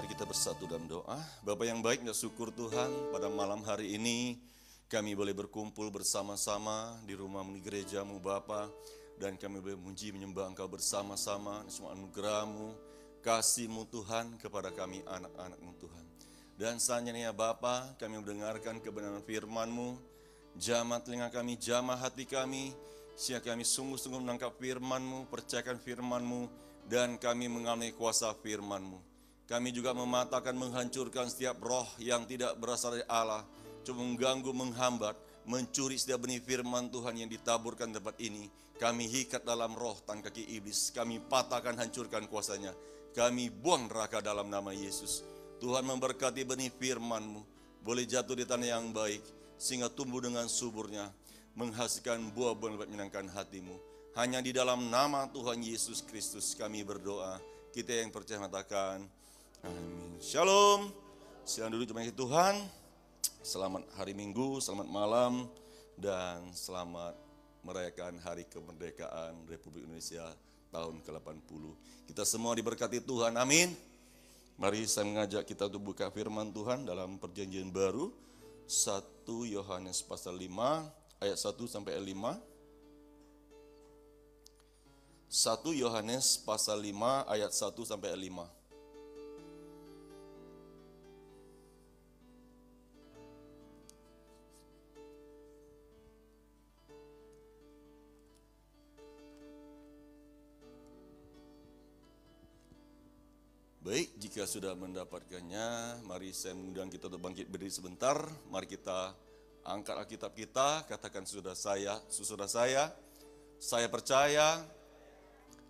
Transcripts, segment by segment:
Mari kita bersatu dalam doa. Bapa yang baik dan syukur Tuhan, pada malam hari ini kami boleh berkumpul bersama-sama di rumah-Mu, di gereja-Mu Bapa, dan kami boleh memuji menyembah Engkau bersama-sama, semua anugerah-Mu, kasih-Mu Tuhan kepada kami anak-anak-Mu Tuhan. Dan selanjutnya Bapa, kami mendengarkan kebenaran firman-Mu, jamah telinga kami, jamah hati kami, sehingga kami sungguh-sungguh menangkap firman-Mu, percayakan firman-Mu, dan kami mengalami kuasa firman-Mu. Kami juga mematahkan, menghancurkan setiap roh yang tidak berasal dari Allah, cuma mengganggu, menghambat, mencuri setiap benih firman Tuhan yang ditaburkan di tempat ini. Kami hikat dalam roh tan kaki iblis, kami patahkan, hancurkan kuasanya. Kami buang neraka dalam nama Yesus. Tuhan memberkati benih firman-Mu, boleh jatuh di tanah yang baik, sehingga tumbuh dengan suburnya, menghasilkan buah-buah yang menyenangkan hati-Mu. Hanya di dalam nama Tuhan Yesus Kristus kami berdoa. Kita yang percaya mengatakan, amin. Shalom. Silakan duduk jemaat Tuhan. Selamat hari Minggu, selamat malam, dan selamat merayakan Hari Kemerdekaan Republik Indonesia tahun ke-80. Kita semua diberkati Tuhan, amin. Mari saya mengajak kita untuk buka firman Tuhan dalam perjanjian baru, 1 Yohanes pasal 5, ayat 1 sampai 5. 1 Yohanes pasal 5, ayat 1 sampai 5. Baik, jika sudah mendapatkannya, mari saya mengundang kita untuk bangkit berdiri sebentar. Mari kita angkat Alkitab kita, katakan sudah saya percaya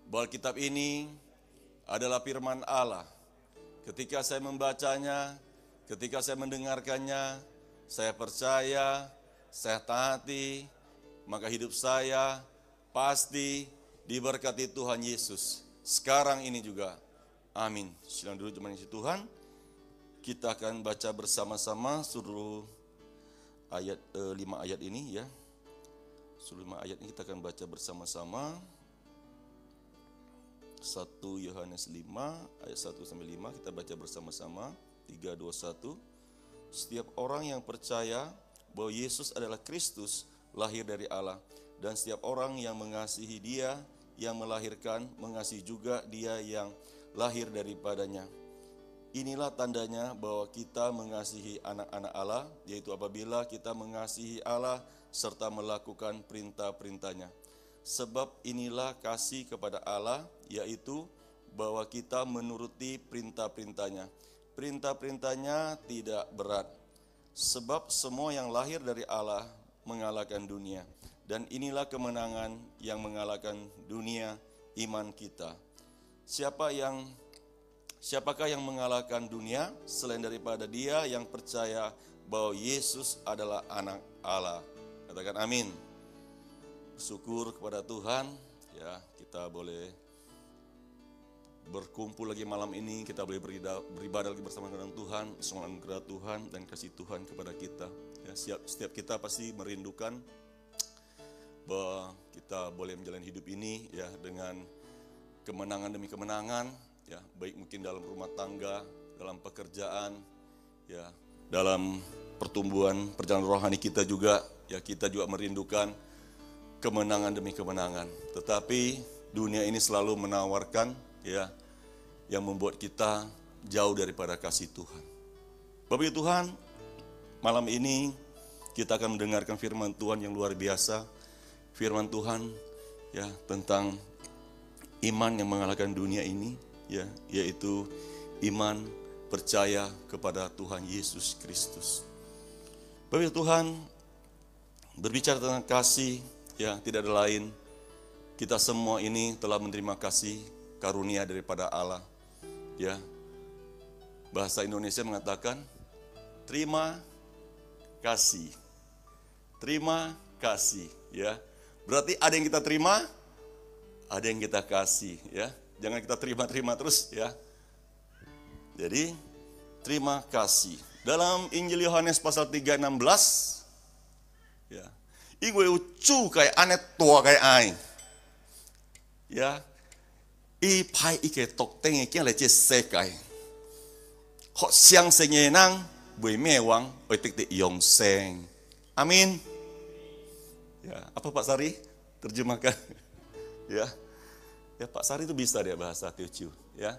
bahwa kitab ini adalah firman Allah. Ketika saya membacanya, ketika saya mendengarkannya, saya percaya, saya taati, maka hidup saya pasti diberkati Tuhan Yesus. Sekarang ini juga. Amin. Silakan dulu jemaat Tuhan. Kita akan baca bersama-sama seluruh ayat 5 ayat ini ya. Seluruh 5 ayat ini kita akan baca bersama-sama. 1 Yohanes 5 ayat 1 sampai 5 kita baca bersama-sama. 3 2 1. Setiap orang yang percaya bahwa Yesus adalah Kristus lahir dari Allah, dan setiap orang yang mengasihi Dia yang melahirkan mengasihi juga Dia yang lahir daripadanya. Inilah tandanya bahwa kita mengasihi anak-anak Allah, yaitu apabila kita mengasihi Allah serta melakukan perintah-perintahnya. Sebab inilah kasih kepada Allah, yaitu bahwa kita menuruti perintah-perintahnya. Perintah-perintahnya tidak berat, sebab semua yang lahir dari Allah mengalahkan dunia. Dan inilah kemenangan yang mengalahkan dunia, iman kita. Siapakah yang mengalahkan dunia selain daripada dia yang percaya bahwa Yesus adalah anak Allah? Katakan amin. Bersyukur kepada Tuhan, ya kita boleh berkumpul lagi malam ini, kita boleh beribadah lagi bersama dengan Tuhan, semua anugerah Tuhan dan kasih Tuhan kepada kita. Ya, setiap kita pasti merindukan bahwa kita boleh menjalani hidup ini ya dengan kemenangan demi kemenangan, ya baik mungkin dalam rumah tangga, dalam pekerjaan, ya dalam pertumbuhan perjalanan rohani kita juga, ya kita juga merindukan kemenangan demi kemenangan. Tetapi dunia ini selalu menawarkan, ya yang membuat kita jauh daripada kasih Tuhan. Bapak Ibu Tuhan, malam ini kita akan mendengarkan firman Tuhan yang luar biasa, firman Tuhan ya tentang iman yang mengalahkan dunia ini, ya, yaitu iman percaya kepada Tuhan Yesus Kristus. Bapak Tuhan, berbicara tentang kasih, ya tidak ada lain. Kita semua ini telah menerima kasih karunia daripada Allah. Ya, bahasa Indonesia mengatakan terima kasih, terima kasih. Ya, berarti ada yang kita terima. Ada yang kita kasih, ya. Jangan kita terima-terima terus, ya. Jadi, terima kasih. Dalam Injil Yohanes pasal 3:16, ya. Igue ucu kayak anet tua kayak ai. Ya. I pai ike tok tenge kia lece sekai. Hok siang senyenang, bui mewang, oitik ti yong seng. Amin. Ya, apa Pak Sari? Terjemahkan. Ya. Ya Pak Sari itu bisa dia bahasa Teochew, ya.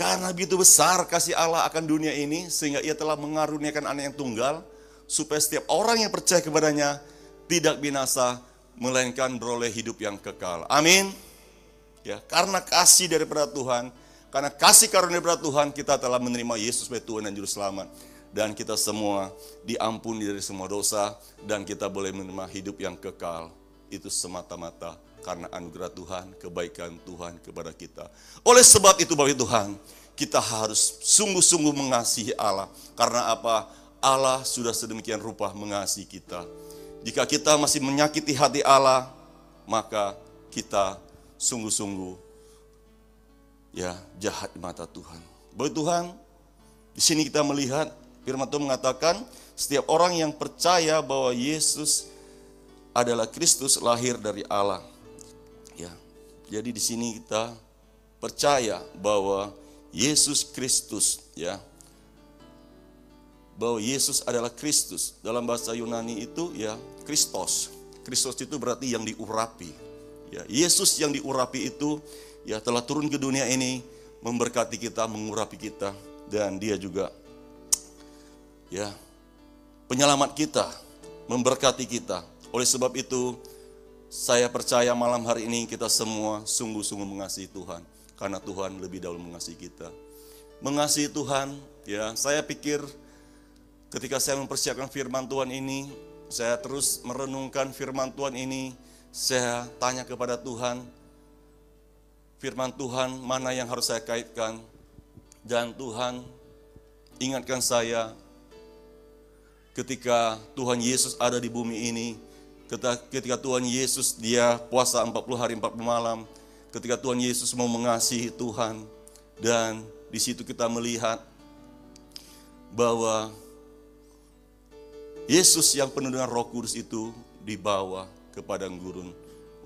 Karena begitu besar kasih Allah akan dunia ini, sehingga ia telah mengaruniakan anak yang tunggal, supaya setiap orang yang percaya kepadanya tidak binasa, melainkan beroleh hidup yang kekal. Amin. Ya, karena kasih daripada Tuhan, karena kasih karunia daripada Tuhan, kita telah menerima Yesus sebagai Tuhan dan Juru Selamat. Dan kita semua diampuni dari semua dosa, dan kita boleh menerima hidup yang kekal. Itu semata-mata karena anugerah Tuhan, kebaikan Tuhan kepada kita. Oleh sebab itu Bapak Tuhan, kita harus sungguh-sungguh mengasihi Allah. Karena apa? Allah sudah sedemikian rupa mengasihi kita. Jika kita masih menyakiti hati Allah, maka kita sungguh-sungguh ya jahat di mata Tuhan. Bapak Tuhan, di sini kita melihat firman Tuhan mengatakan setiap orang yang percaya bahwa Yesus adalah Kristus lahir dari Allah. Ya, jadi di sini kita percaya bahwa Yesus Kristus, ya, bahwa Yesus adalah Kristus. Dalam bahasa Yunani itu ya Kristos. Kristos itu berarti yang diurapi. Ya, Yesus yang diurapi itu ya telah turun ke dunia ini memberkati kita, mengurapi kita, dan Dia juga ya penyelamat kita, memberkati kita. Oleh sebab itu saya percaya malam hari ini kita semua sungguh-sungguh mengasihi Tuhan. Karena Tuhan lebih dahulu mengasihi kita. Mengasihi Tuhan, ya saya pikir ketika saya mempersiapkan firman Tuhan ini, saya terus merenungkan firman Tuhan ini, saya tanya kepada Tuhan, firman Tuhan mana yang harus saya kaitkan. Dan Tuhan ingatkan saya ketika Tuhan Yesus ada di bumi ini, ketika Tuhan Yesus dia puasa 40 hari 40 malam, ketika Tuhan Yesus mau mengasihi Tuhan, dan di situ kita melihat bahwa Yesus yang penuh dengan Roh Kudus itu dibawa ke padang gurun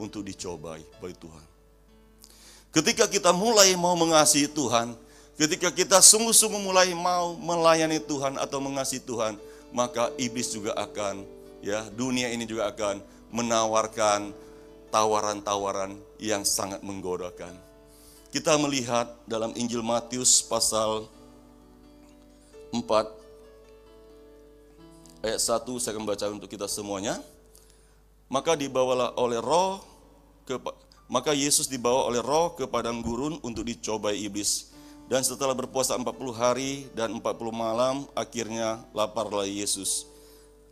untuk dicobai oleh Tuhan. Ketika kita mulai mau mengasihi Tuhan, ketika kita sungguh-sungguh mulai mau melayani Tuhan atau mengasihi Tuhan, maka iblis juga akan, ya, dunia ini juga akan menawarkan tawaran-tawaran yang sangat menggodakan. Kita melihat dalam Injil Matius pasal 4 ayat 1, saya akan baca untuk kita semuanya. Maka Yesus dibawa oleh Roh ke padang gurun untuk dicobai iblis. Dan setelah berpuasa 40 hari dan 40 malam, akhirnya laparlah Yesus.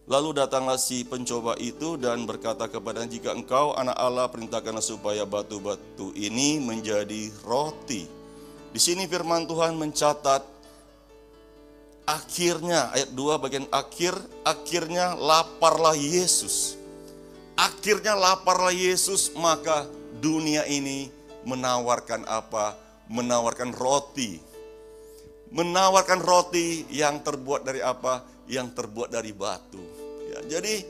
Lalu datanglah si pencoba itu dan berkata kepadanya, jika engkau anak Allah, perintahkanlah supaya batu-batu ini menjadi roti. Di sini firman Tuhan mencatat, akhirnya, ayat 2 bagian akhir, akhirnya laparlah Yesus. Akhirnya laparlah Yesus, maka dunia ini menawarkan apa? Menawarkan roti. Menawarkan roti yang terbuat dari apa? Yang terbuat dari batu. Ya, jadi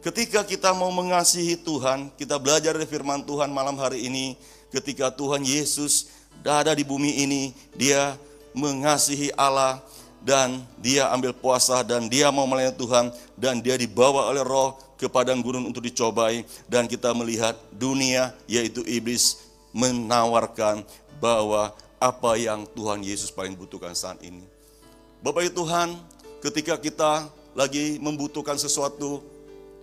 ketika kita mau mengasihi Tuhan, kita belajar dari firman Tuhan malam hari ini, ketika Tuhan Yesus ada di bumi ini, Dia mengasihi Allah, dan Dia ambil puasa, dan Dia mau melayani Tuhan, dan Dia dibawa oleh Roh ke padang gurun untuk dicobai, dan kita melihat dunia, yaitu iblis, menawarkan bahwa apa yang Tuhan Yesus paling butuhkan saat ini. Bapak Ibu Tuhan, ketika kita lagi membutuhkan sesuatu,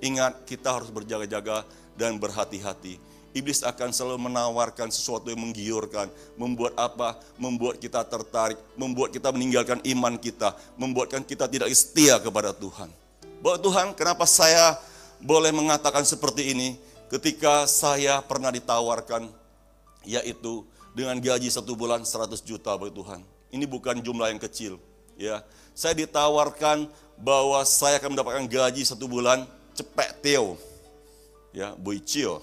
ingat kita harus berjaga-jaga dan berhati-hati. Iblis akan selalu menawarkan sesuatu yang menggiurkan, membuat apa? Membuat kita tertarik, membuat kita meninggalkan iman kita, membuatkan kita tidak setia kepada Tuhan. Bapak Tuhan, kenapa saya boleh mengatakan seperti ini? Ketika saya pernah ditawarkan, yaitu dengan gaji 1 bulan 100 juta, Bapak Tuhan. Ini bukan jumlah yang kecil, ya. Saya ditawarkan bahwa saya akan mendapatkan gaji 1 bulan cepet teo, ya, boicio.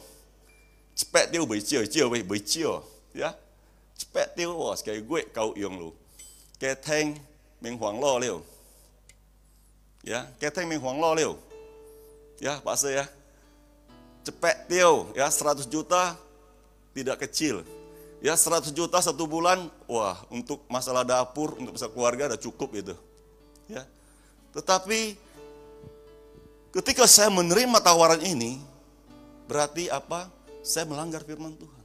Cepet teo boicio, boicio, ya. Cepet teo, wah, sekali gue kau yang lu. Keteng meng huang lo leo. Ya, keteng meng huang lo leo. Ya, bahasa ya. Cepet teo, ya, 100 juta tidak kecil. Ya 100 juta 1 bulan, wah untuk masalah dapur, untuk masalah keluarga udah cukup itu. Ya. Tetapi ketika saya menerima tawaran ini, berarti apa? Saya melanggar firman Tuhan.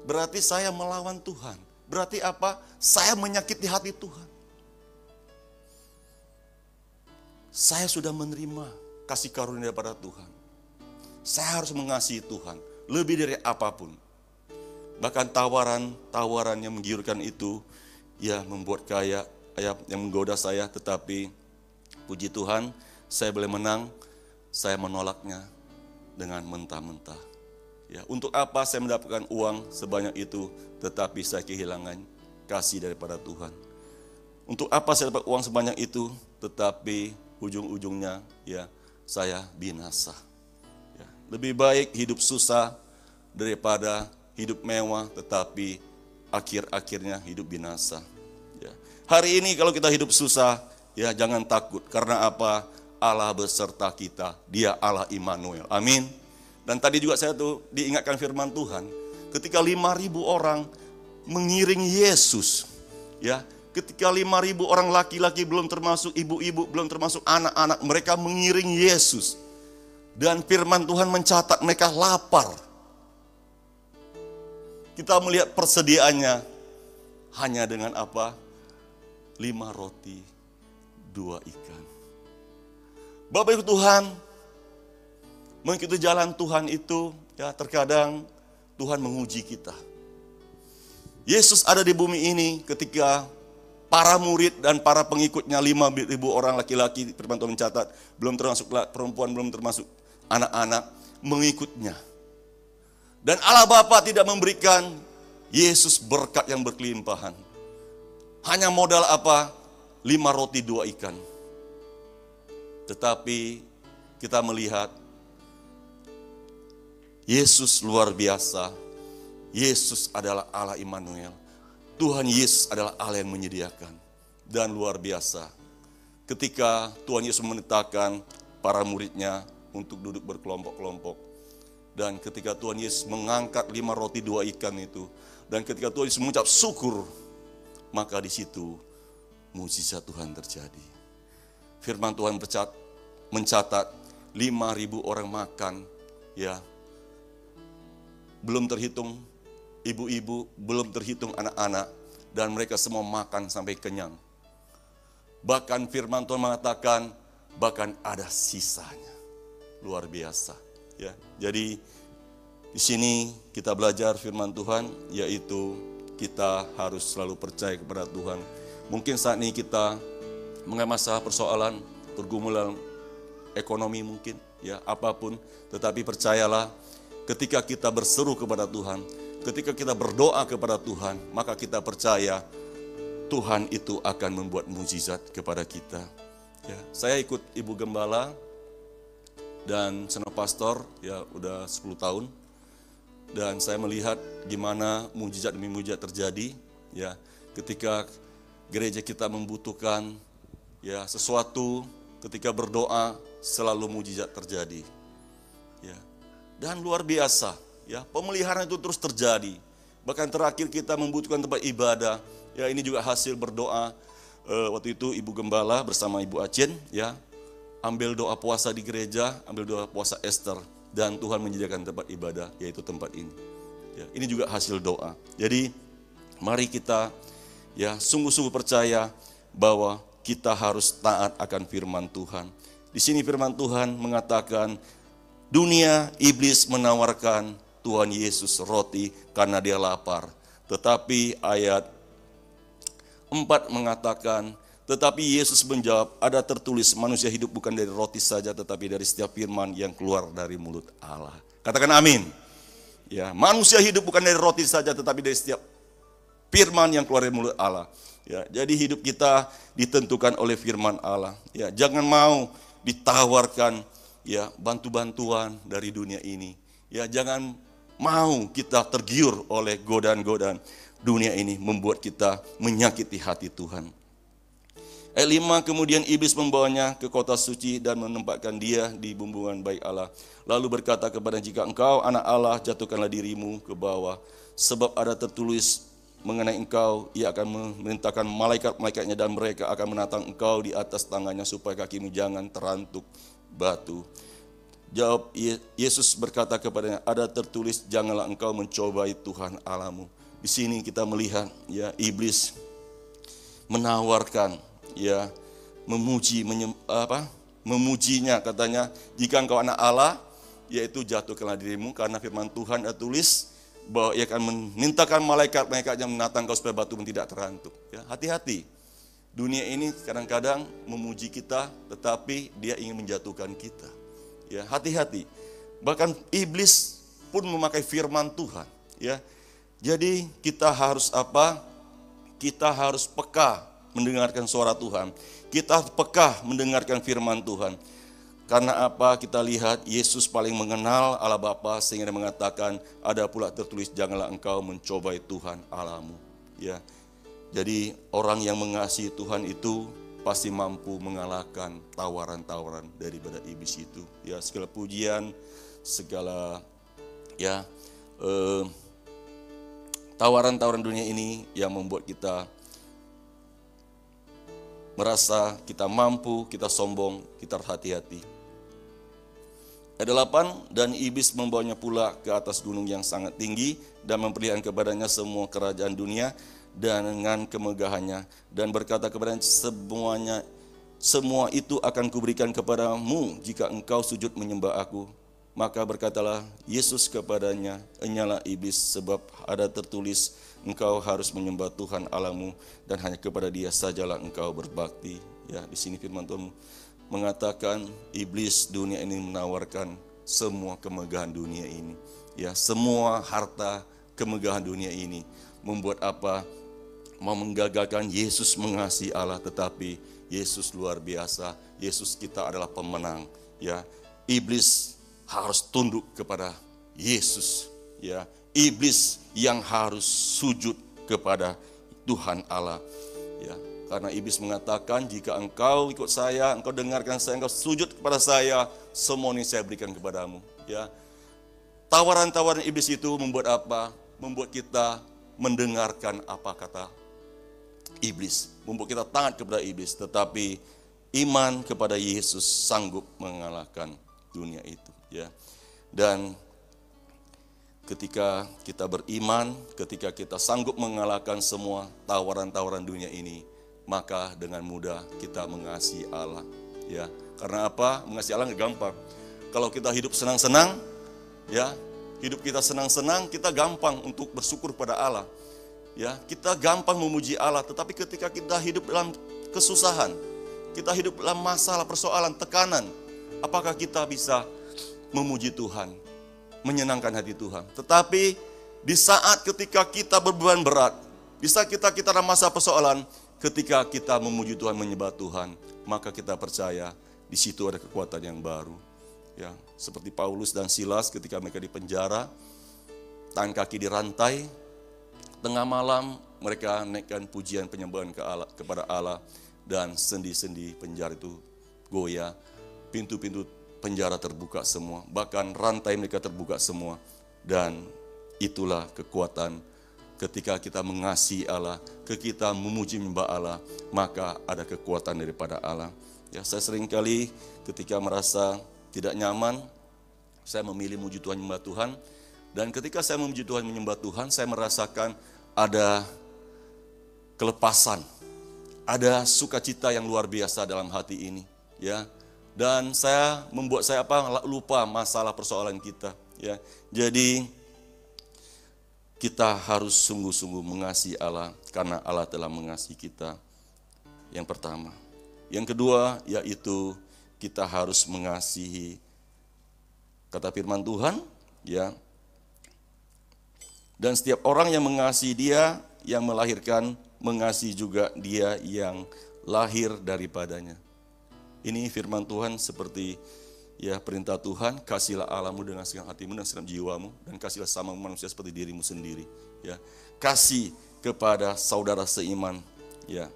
Berarti saya melawan Tuhan. Berarti apa? Saya menyakiti hati Tuhan. Saya sudah menerima kasih karunia daripada Tuhan. Saya harus mengasihi Tuhan lebih dari apapun. Bahkan tawaran yang menggiurkan itu ya membuat kaya, yang menggoda saya, tetapi puji Tuhan, saya boleh menang. Saya menolaknya dengan mentah-mentah. Ya, untuk apa saya mendapatkan uang sebanyak itu, tetapi saya kehilangan kasih daripada Tuhan? Untuk apa saya dapat uang sebanyak itu, tetapi ujung-ujungnya ya saya binasa. Ya, lebih baik hidup susah daripada hidup mewah, tetapi akhir-akhirnya hidup binasa. Ya. Hari ini kalau kita hidup susah, ya jangan takut. Karena apa? Allah beserta kita. Dia Allah Immanuel. Amin. Dan tadi juga saya tuh diingatkan firman Tuhan. Ketika 5.000 orang mengiring Yesus. Ya, ketika 5.000 orang laki-laki, belum termasuk ibu-ibu, belum termasuk anak-anak, mereka mengiring Yesus. Dan firman Tuhan mencatat mereka lapar. Kita melihat persediaannya hanya dengan apa? 5 roti, 2 ikan. Bapak Ibu Tuhan, mengikuti jalan Tuhan itu, ya terkadang Tuhan menguji kita. Yesus ada di bumi ini ketika para murid dan para pengikutnya 5.000 orang laki-laki, firman Tuhan mencatat, belum termasuk perempuan, belum termasuk anak-anak, mengikutnya. Dan Allah Bapa tidak memberikan Yesus berkat yang berkelimpahan. Hanya modal apa? 5 roti 2 ikan. Tetapi kita melihat Yesus luar biasa. Yesus adalah Allah Immanuel. Tuhan Yesus adalah Allah yang menyediakan. Dan luar biasa. Ketika Tuhan Yesus menetapkan para muridnya untuk duduk berkelompok-kelompok. Dan ketika Tuhan Yesus mengangkat 5 roti 2 ikan itu. Dan ketika Tuhan Yesus mengucap syukur. Maka di situ mukjizat Tuhan terjadi. Firman Tuhan mencatat 5.000 orang makan. Ya, belum terhitung ibu-ibu, belum terhitung anak-anak. Dan mereka semua makan sampai kenyang. Bahkan firman Tuhan mengatakan, bahkan ada sisanya. Luar biasa. Ya, jadi di sini kita belajar firman Tuhan, yaitu kita harus selalu percaya kepada Tuhan. Mungkin saat ini kita mengalami masalah persoalan, pergumulan ekonomi mungkin, ya apapun. Tetapi percayalah, ketika kita berseru kepada Tuhan, ketika kita berdoa kepada Tuhan, maka kita percaya Tuhan itu akan membuat mukjizat kepada kita. Ya, saya ikut Ibu Gembala dan Seno Pastor ya udah 10 tahun. Dan saya melihat gimana mukjizat demi mukjizat terjadi. Ya, ketika gereja kita membutuhkan ya sesuatu, ketika berdoa selalu mukjizat terjadi. Ya. Dan luar biasa, ya, pemeliharaan itu terus terjadi. Bahkan terakhir kita membutuhkan tempat ibadah. Ya, ini juga hasil berdoa. Waktu itu Ibu Gembala bersama Ibu Acen, ya, ambil doa puasa di gereja, ambil doa puasa Esther, dan Tuhan menyediakan tempat ibadah, yaitu tempat ini. Ya, ini juga hasil doa. Jadi mari kita ya sungguh-sungguh percaya bahwa kita harus taat akan firman Tuhan. Di sini firman Tuhan mengatakan, dunia iblis menawarkan Tuhan Yesus roti karena dia lapar. Tetapi ayat 4 mengatakan, tetapi Yesus menjawab, ada tertulis manusia hidup bukan dari roti saja, tetapi dari setiap firman yang keluar dari mulut Allah. Katakan amin. Ya, manusia hidup bukan dari roti saja, tetapi dari setiap firman yang keluar dari mulut Allah. Ya, jadi hidup kita ditentukan oleh firman Allah. Ya, jangan mau ditawarkan ya bantu-bantuan dari dunia ini. Ya, jangan mau kita tergiur oleh godaan-godaan dunia ini membuat kita menyakiti hati Tuhan. Ayat 5, kemudian iblis membawanya ke kota suci dan menempatkan dia di bumbungan baik Allah. Lalu berkata kepada, jika engkau anak Allah, jatuhkanlah dirimu ke bawah. Sebab ada tertulis mengenai engkau, ia akan memerintahkan malaikat-malaikatnya dan mereka akan menatang engkau di atas tangannya supaya kakimu jangan terantuk batu. Jawab Yesus berkata kepadanya, ada tertulis, janganlah engkau mencobai Tuhan Allahmu. Di sini kita melihat ya iblis menawarkan ya memujinya, katanya jika engkau anak Allah, yaitu jatuhkanlah dirimu, karena firman Tuhan ada tulis bahwa ia akan memintakan malaikat-malaikatnya menatang kau supaya batu pun tidak terantuk. Ya, hati-hati. Dunia ini kadang-kadang memuji kita, tetapi dia ingin menjatuhkan kita. Ya, hati-hati. Bahkan iblis pun memakai firman Tuhan. Ya, jadi kita harus apa? Kita harus peka mendengarkan suara Tuhan. Kita peka mendengarkan firman Tuhan. Karena apa? Kita lihat Yesus paling mengenal Allah Bapa sehingga dia mengatakan, ada pula tertulis, janganlah engkau mencobai Tuhan Allahmu. Ya. Jadi orang yang mengasihi Tuhan itu pasti mampu mengalahkan tawaran-tawaran daripada iblis itu. Ya, segala pujian, segala ya tawaran-tawaran dunia ini yang membuat kita merasa kita mampu, kita sombong, kita hati-hati. Ayat 8, dan iblis membawanya pula ke atas gunung yang sangat tinggi dan memperlihatkan kepadanya semua kerajaan dunia dan dengan kemegahannya, dan berkata kepadanya, semua itu akan kuberikan kepadamu jika engkau sujud menyembah aku. Maka berkatalah Yesus kepadanya, enyalah iblis, sebab ada tertulis, engkau harus menyembah Tuhan Allahmu dan hanya kepada Dia sajalah engkau berbakti. Ya, di sini firman Tuhan mengatakan iblis dunia ini menawarkan semua kemegahan dunia ini. Ya, semua harta kemegahan dunia ini membuat apa? Mau menggagalkan Yesus mengasihi Allah, tetapi Yesus luar biasa. Yesus kita adalah pemenang. Ya, iblis harus tunduk kepada Yesus. Ya, iblis yang harus sujud kepada Tuhan Allah. Ya, karena iblis mengatakan, jika engkau ikut saya, engkau dengarkan saya, engkau sujud kepada saya, semua ini saya berikan kepadamu. Ya, tawaran-tawaran iblis itu membuat apa? Membuat kita mendengarkan apa kata iblis, membuat kita taat kepada iblis. Tetapi iman kepada Yesus sanggup mengalahkan dunia itu. Ya, dan ketika kita beriman, ketika kita sanggup mengalahkan semua tawaran-tawaran dunia ini, maka dengan mudah kita mengasihi Allah. Ya, karena apa? Mengasihi Allah nggak gampang. Kalau kita hidup senang-senang, ya, hidup kita senang-senang, kita gampang untuk bersyukur pada Allah. Ya, kita gampang memuji Allah. Tetapi ketika kita hidup dalam kesusahan, kita hidup dalam masalah, persoalan, tekanan, apakah kita bisa memuji Tuhan, menyenangkan hati Tuhan? Tetapi di saat ketika kita berbeban berat, di saat kita dalam masa persoalan, ketika kita memuji Tuhan, menyembah Tuhan, maka kita percaya di situ ada kekuatan yang baru. Ya, seperti Paulus dan Silas ketika mereka di penjara, tangan kaki dirantai, tengah malam mereka naikkan pujian penyembahan kepada Allah, dan sendi-sendi penjara itu goyah, pintu-pintu penjara terbuka semua, bahkan rantai mereka terbuka semua. Dan itulah kekuatan ketika kita mengasihi Allah, ketika kita memuji menyembah Allah, maka ada kekuatan daripada Allah. Ya, saya seringkali ketika merasa tidak nyaman, saya memilih memuji Tuhan, menyembah Tuhan. Dan ketika saya memuji Tuhan, menyembah Tuhan, saya merasakan ada kelepasan, ada sukacita yang luar biasa dalam hati ini. Ya, dan membuat saya lupa masalah persoalan kita. Ya, jadi kita harus sungguh-sungguh mengasihi Allah karena Allah telah mengasihi kita. Yang pertama. Yang kedua yaitu kita harus mengasihi, kata firman Tuhan, ya. Dan setiap orang yang mengasihi Dia yang melahirkan, mengasihi juga Dia yang lahir daripadanya. Ini firman Tuhan seperti ya perintah Tuhan, kasihilah Allahmu dengan segenap hatimu dan segenap jiwamu, dan kasihlah sama manusia seperti dirimu sendiri. Ya, kasih kepada saudara seiman. Ya,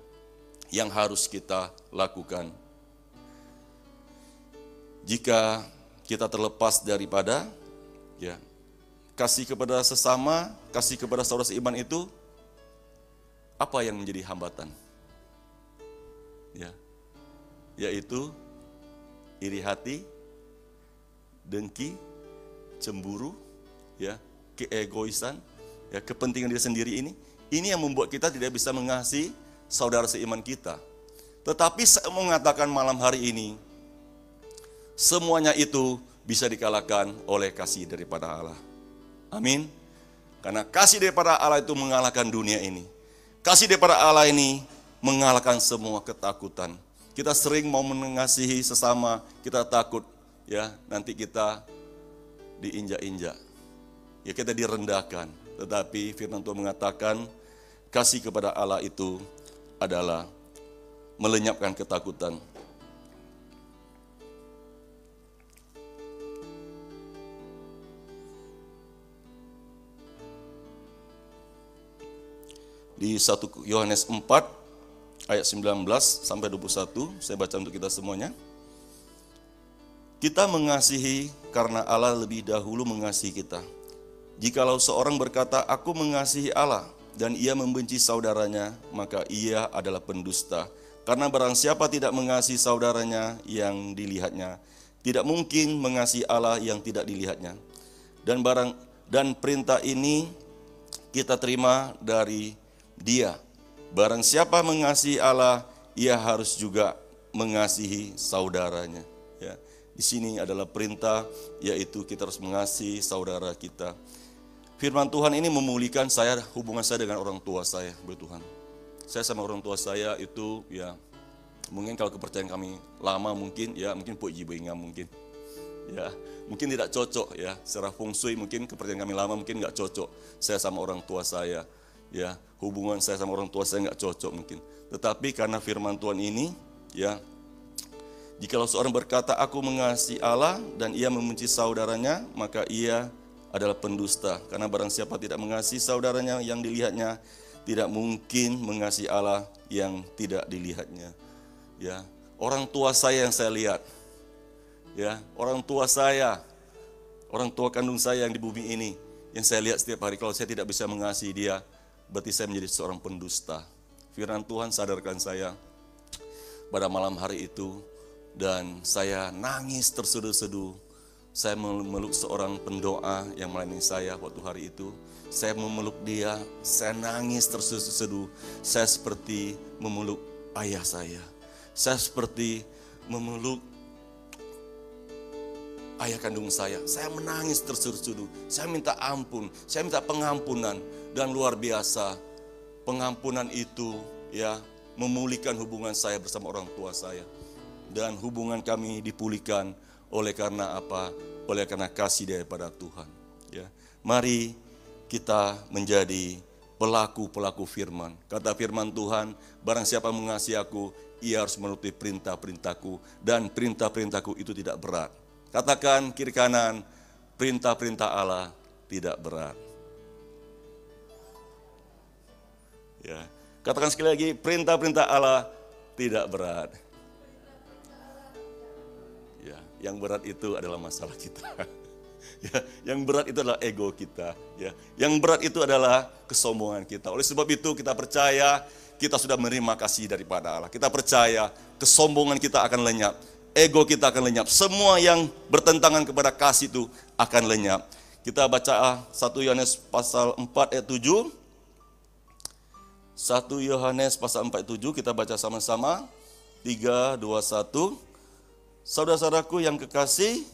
yang harus kita lakukan. Jika kita terlepas daripada kasih kepada sesama, kasih kepada saudara seiman itu, apa yang menjadi hambatan? Yaitu iri hati, dengki, cemburu, keegoisan, kepentingan diri sendiri ini. Ini yang membuat kita tidak bisa mengasihi saudara seiman kita. Tetapi saya mau mengatakan malam hari ini, semuanya itu bisa dikalahkan oleh kasih daripada Allah. Amin. Karena kasih daripada Allah itu mengalahkan dunia ini. Kasih daripada Allah ini mengalahkan semua ketakutan. Kita sering mau mengasihi sesama, kita takut nanti kita diinjak-injak. Kita direndahkan. Tetapi firman Tuhan mengatakan kasih kepada Allah itu adalah melenyapkan ketakutan. Di 1 Yohanes 4 ayat 19 sampai 21, saya baca untuk kita semuanya. Kita mengasihi karena Allah lebih dahulu mengasihi kita. Jikalau seorang berkata, aku mengasihi Allah, dan ia membenci saudaranya, maka ia adalah pendusta. Karena barang siapa tidak mengasihi saudaranya yang dilihatnya, tidak mungkin mengasihi Allah yang tidak dilihatnya. Dan perintah ini kita terima dari Dia. Barang siapa mengasihi Allah, ia harus juga mengasihi saudaranya. Di sini adalah perintah, yaitu kita harus mengasihi saudara kita. Firman Tuhan ini memulihkan hubungan saya dengan orang tua saya, Tuhan. Saya sama orang tua saya itu mungkin kalau kepercayaan kami lama mungkin puji bingam mungkin. Mungkin tidak cocok secara feng shui mungkin kepercayaan kami lama mungkin enggak cocok. Saya sama orang tua saya. Hubungan saya sama orang tua saya enggak cocok mungkin. Tetapi karena firman Tuhan ini, jikalau seorang berkata aku mengasihi Allah dan ia membenci saudaranya, maka ia adalah pendusta. Karena barang siapa tidak mengasihi saudaranya yang dilihatnya, tidak mungkin mengasihi Allah yang tidak dilihatnya. Orang tua saya yang saya lihat, orang tua saya, orang tua kandung saya yang di bumi ini, yang saya lihat setiap hari. Kalau saya tidak bisa mengasihi dia, berarti saya menjadi seorang pendusta. Firman Tuhan sadarkan saya pada malam hari itu, dan saya nangis terseduh-seduh. Saya memeluk seorang pendoa yang melayani saya waktu hari itu. Saya memeluk dia, saya nangis terseduh-seduh. Saya seperti memeluk ayah saya. Saya seperti memeluk ayah kandung saya. Saya menangis terseduh-seduh. Saya minta ampun, saya minta pengampunan. Dan luar biasa, pengampunan itu memulihkan hubungan saya bersama orang tua saya. Dan hubungan kami dipulihkan oleh karena apa? Oleh karena kasih daripada Tuhan. Mari kita menjadi pelaku-pelaku firman. Kata firman Tuhan, barang siapa mengasihi aku, ia harus menuruti perintah-perintahku. Dan perintah-perintahku itu tidak berat. Katakan kiri kanan, perintah-perintah Allah tidak berat. Katakan sekali lagi, perintah-perintah Allah tidak berat. Yang berat itu adalah masalah kita. Yang berat itu adalah ego kita. Yang berat itu adalah kesombongan kita. Oleh sebab itu kita percaya kita sudah menerima kasih daripada Allah. Kita percaya kesombongan kita akan lenyap. Ego kita akan lenyap. Semua yang bertentangan kepada kasih itu akan lenyap. Kita baca 1 Yohanes pasal 4 ayat 7. 1 Yohanes pasal 4 ayat 7 kita baca sama-sama. 3, 2, 1. Saudara-saudaraku yang kekasih,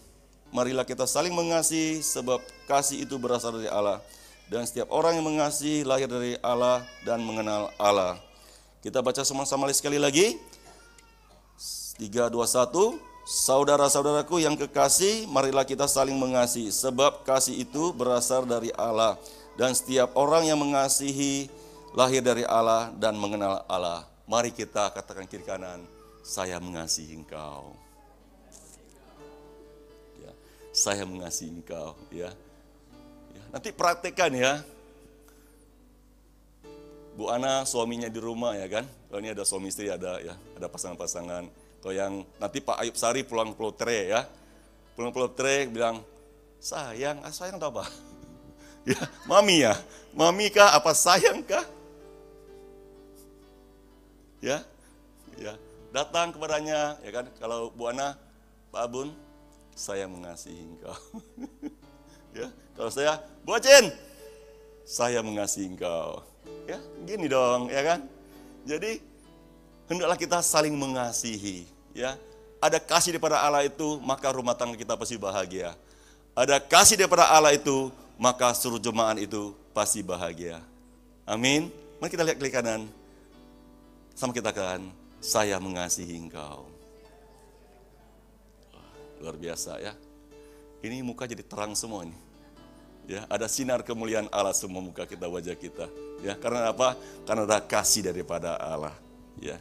marilah kita saling mengasihi sebab kasih itu berasal dari Allah. Dan setiap orang yang mengasihi lahir dari Allah dan mengenal Allah. Kita baca sama-sama sekali lagi. 3, 2, 1. Saudara-saudaraku yang kekasih, marilah kita saling mengasihi sebab kasih itu berasal dari Allah. Dan setiap orang yang mengasihi lahir dari Allah dan mengenal Allah. Mari kita katakan kiri kanan, saya mengasihi engkau. Saya mengasihi engkau, Nanti praktekkan Bu Ana suaminya di rumah ya kan. Kalau ini ada suami istri, ada ya, ada pasangan-pasangan. Kalau yang nanti Pak Ayub Sari pulang Pulau Tere ya. Pulang Pulau Tere bilang, sayang atau apa? Ya, mami ya. Mami kah apa sayang kah? Ya. Ya, datang kepadanya ya kan. Kalau Bu Ana, Pak Abun, saya mengasihi engkau. Ya, kalau saya, Bu Acin, saya mengasihi engkau. Ya, gini dong, ya kan? Jadi hendaklah kita saling mengasihi, ya. Ada kasih daripada Allah itu, maka rumah tangga kita pasti bahagia. Ada kasih daripada Allah itu, maka seluruh jemaat itu pasti bahagia. Amin. Mari kita lihat kiri kanan. Sama kita kan, saya mengasihi engkau. Luar biasa ya. Ini muka jadi terang semua nih. Ya, ada sinar kemuliaan Allah semua muka kita, wajah kita. Ya, karena apa? Karena ada kasih daripada Allah. Ya.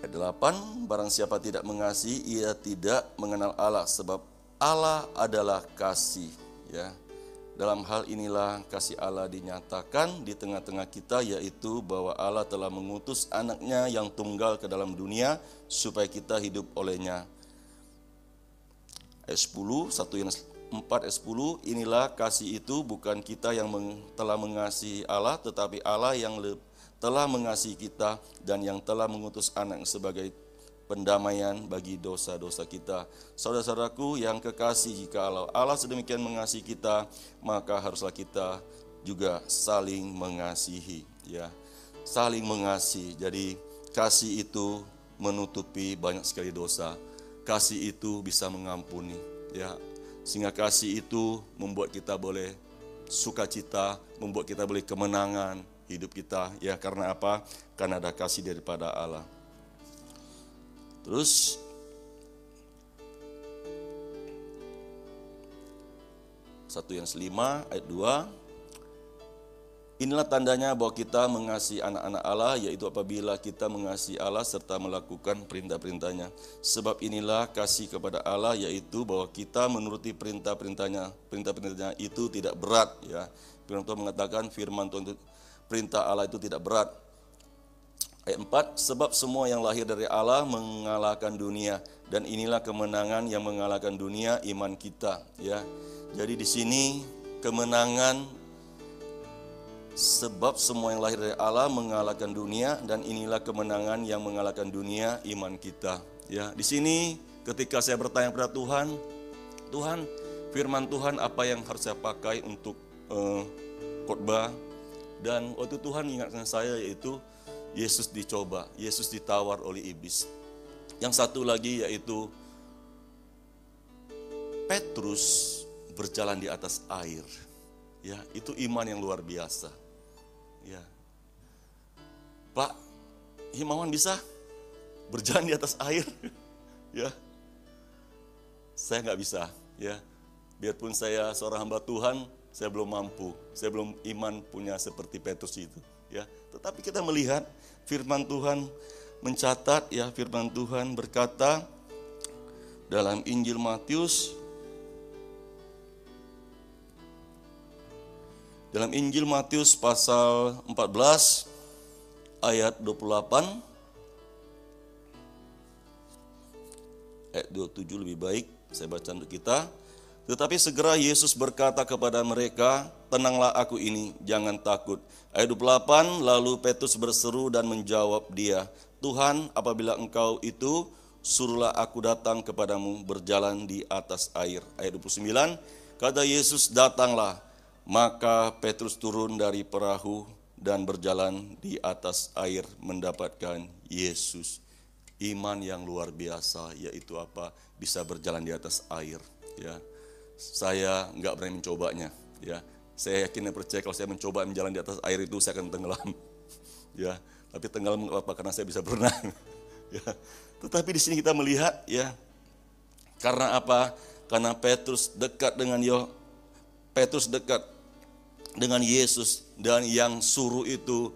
Ayat 8, barang siapa tidak mengasihi, ia tidak mengenal Allah, sebab Allah adalah kasih. Ya. Dalam hal inilah kasih Allah dinyatakan di tengah-tengah kita, yaitu bahwa Allah telah mengutus anaknya yang tunggal ke dalam dunia, supaya kita hidup olehnya. Ayat 10, 1 Yohanes 4 ayat 10, inilah kasih itu, bukan kita yang telah mengasihi Allah, tetapi Allah yang telah mengasihi kita dan yang telah mengutus anak sebagai pendamaian bagi dosa-dosa kita. Saudara-saudaraku yang kekasih, jika Allah sedemikian mengasihi kita, maka haruslah kita juga saling mengasihi, ya. Saling mengasihi. Jadi kasih itu menutupi banyak sekali dosa. Kasih itu bisa mengampuni, ya. Sehingga kasih itu membuat kita boleh sukacita, membuat kita boleh kemenangan hidup kita, ya. Karena apa? Karena ada kasih daripada Allah. Terus Satu Yohanes 5 ayat 2, inilah tandanya bahwa kita mengasihi anak-anak Allah, yaitu apabila kita mengasihi Allah serta melakukan perintah-perintahnya. Sebab inilah kasih kepada Allah, yaitu bahwa kita menuruti perintah-perintahnya. Perintah-perintahnya itu tidak berat, ya. Firman Tuhan mengatakan, firman Tuhan itu, perintah Allah itu tidak berat. Ayat 4, sebab semua yang lahir dari Allah mengalahkan dunia, dan inilah kemenangan yang mengalahkan dunia, iman kita, ya. Jadi di sini kemenangan, sebab semua yang lahir dari Allah mengalahkan dunia, dan inilah kemenangan yang mengalahkan dunia, iman kita, ya. Di sini ketika saya bertanya kepada Tuhan, Tuhan, firman Tuhan apa yang harus saya pakai untuk khotbah, dan waktu Tuhan ingatkan saya yaitu Yesus dicoba, Yesus ditawar oleh iblis. Yang satu lagi yaitu Petrus berjalan di atas air. Ya, itu iman yang luar biasa. Ya. Pak, Himawan bisa berjalan di atas air? Ya. Saya nggak bisa, ya. Biarpun saya seorang hamba Tuhan, saya belum mampu. Saya belum iman punya seperti Petrus itu, ya. Tetapi kita melihat firman Tuhan mencatat, ya, firman Tuhan berkata dalam Injil Matius, pasal 14 ayat 28, ayat 27 lebih baik saya baca untuk kita. Tetapi segera Yesus berkata kepada mereka, tenanglah, aku ini, jangan takut. Ayat 28, lalu Petrus berseru dan menjawab dia, Tuhan, apabila engkau itu, suruhlah aku datang kepadamu berjalan di atas air. Ayat 29, kata Yesus, datanglah. Maka Petrus turun dari perahu dan berjalan di atas air mendapatkan Yesus. Iman yang luar biasa, yaitu apa? Bisa berjalan di atas air, ya. Saya nggak berani mencobanya, ya. Saya yakin dan percaya kalau saya mencoba menjalan di atas air itu saya akan tenggelam, ya. Tapi tenggelam nggak apa-apa karena saya bisa berenang, ya. Tetapi di sini kita melihat, ya, karena apa? Karena Petrus dekat dengan Yesus, dan yang suruh itu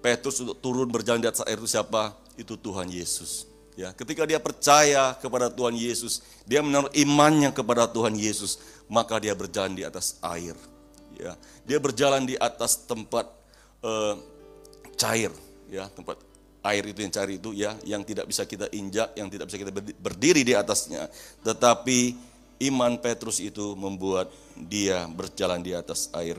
Petrus untuk turun berjalan di atas air itu siapa? Itu Tuhan Yesus, Ya, ketika dia percaya kepada Tuhan Yesus, dia menaruh imannya kepada Tuhan Yesus, maka dia berjalan di atas air. Ya, dia berjalan di atas tempat cair, ya, tempat air itu yang cair itu, ya, yang tidak bisa kita injak, yang tidak bisa kita berdiri di atasnya. Tetapi iman Petrus itu membuat dia berjalan di atas air.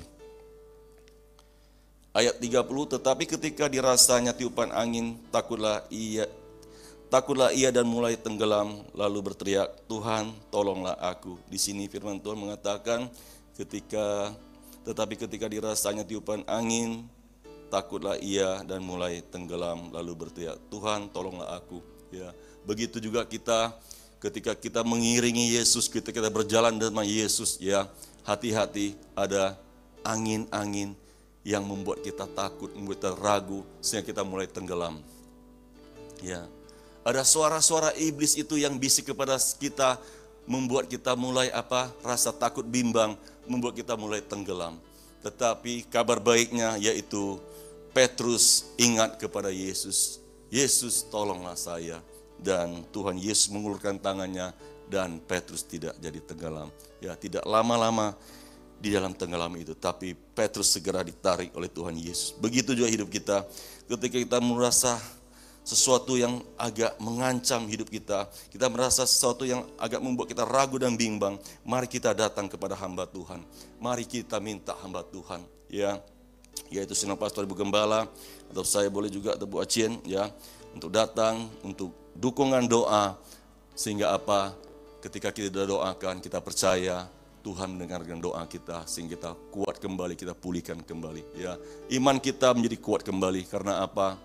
Ayat 30, tetapi ketika dirasanya tiupan angin, takutlah ia dan mulai tenggelam, lalu berteriak, Tuhan tolonglah aku. Di sini firman Tuhan mengatakan, tetapi ketika dirasanya tiupan angin, takutlah ia dan mulai tenggelam, lalu berteriak, Tuhan tolonglah aku. Ya, begitu juga kita, ketika kita mengiringi Yesus, ketika kita berjalan dengan Yesus, ya, hati-hati ada angin-angin yang membuat kita takut, membuat kita ragu, sehingga kita mulai tenggelam. Ya, ada suara-suara iblis itu yang bisik kepada kita, membuat kita mulai rasa takut bimbang, membuat kita mulai tenggelam. Tetapi kabar baiknya yaitu Petrus ingat kepada Yesus. Yesus tolonglah saya. Dan Tuhan Yesus mengulurkan tangannya dan Petrus tidak jadi tenggelam. Ya, tidak lama-lama di dalam tenggelam itu, tapi Petrus segera ditarik oleh Tuhan Yesus. Begitu juga hidup kita, ketika kita merasa sesuatu yang agak mengancam hidup kita, kita merasa sesuatu yang agak membuat kita ragu dan bimbang, mari kita datang kepada hamba Tuhan. Mari kita minta hamba Tuhan, ya, yaitu Senior Pastor Ibu Gembala, atau saya boleh juga, atau Bu Acien, ya, untuk datang, untuk dukungan doa, sehingga ketika kita doakan, kita percaya Tuhan mendengarkan doa kita, sehingga kita kuat kembali, kita pulihkan kembali. Ya, iman kita menjadi kuat kembali. Karena apa?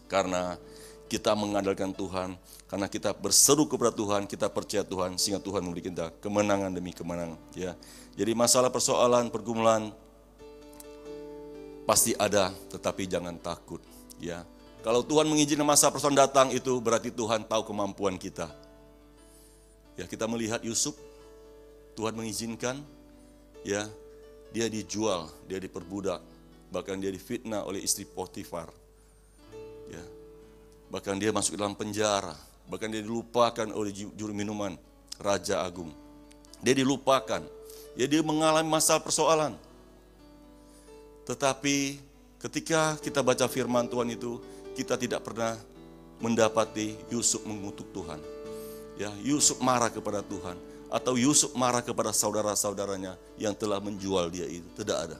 Karena kita mengandalkan Tuhan, karena kita berseru kepada Tuhan, kita percaya Tuhan, sehingga Tuhan memberi kita kemenangan demi kemenangan. Ya, jadi masalah, persoalan, pergumulan pasti ada, tetapi jangan takut. Ya, kalau Tuhan mengizinkan masa persoalan datang, itu berarti Tuhan tahu kemampuan kita. Ya, kita melihat Yusuf. Tuhan mengizinkan, ya, dia dijual, dia diperbudak, bahkan dia difitnah oleh istri Potifar, ya, bahkan dia masuk ke dalam penjara, bahkan dia dilupakan oleh juru minuman Raja Agung, dia dilupakan, ya, dia mengalami masalah persoalan. Tetapi ketika kita baca firman Tuhan itu, kita tidak pernah mendapati Yusuf mengutuk Tuhan, ya, Yusuf marah kepada Tuhan, atau Yusuf marah kepada saudara-saudaranya yang telah menjual dia itu. Tidak ada.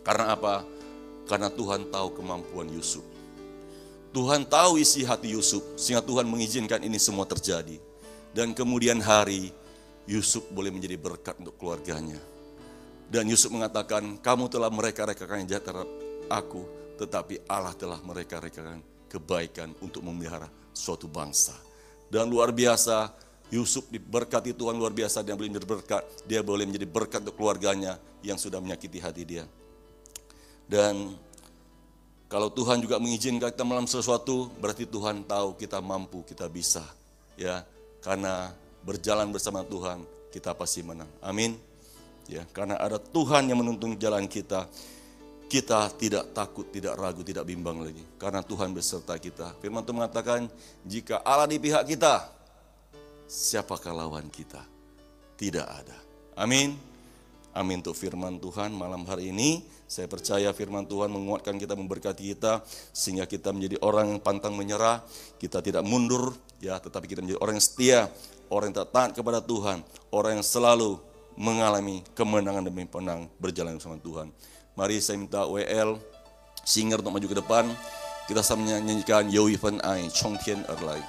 Karena apa? Karena Tuhan tahu kemampuan Yusuf. Tuhan tahu isi hati Yusuf, sehingga Tuhan mengizinkan ini semua terjadi. Dan kemudian hari, Yusuf boleh menjadi berkat untuk keluarganya. Dan Yusuf mengatakan, kamu telah mereka-rekakan yang jahat terhadap aku, tetapi Allah telah mereka-rekakan kebaikan untuk memelihara suatu bangsa. Dan luar biasa, Yusuf diberkati Tuhan luar biasa, dia boleh menjadi berkat, dia boleh menjadi berkat untuk keluarganya yang sudah menyakiti hati dia. Dan kalau Tuhan juga mengizinkan kita melakukan sesuatu, berarti Tuhan tahu kita mampu, kita bisa, ya, karena berjalan bersama Tuhan kita pasti menang. Amin. Ya, karena ada Tuhan yang menuntun jalan kita, kita tidak takut, tidak ragu, tidak bimbang lagi, karena Tuhan beserta kita. Firman Tuhan mengatakan, jika Allah di pihak kita, siapakah lawan kita? Tidak ada. Amin. Amin untuk firman Tuhan malam hari ini. Saya percaya firman Tuhan menguatkan kita, memberkati kita, sehingga kita menjadi orang yang pantang menyerah. Kita tidak mundur, ya, tetapi kita menjadi orang yang setia, orang yang taat kepada Tuhan, orang yang selalu mengalami kemenangan demi kemenangan berjalan bersama Tuhan. Mari saya minta WL singer untuk maju ke depan. Kita sama menyanyikan Yo Even I Chong Tian Erlai.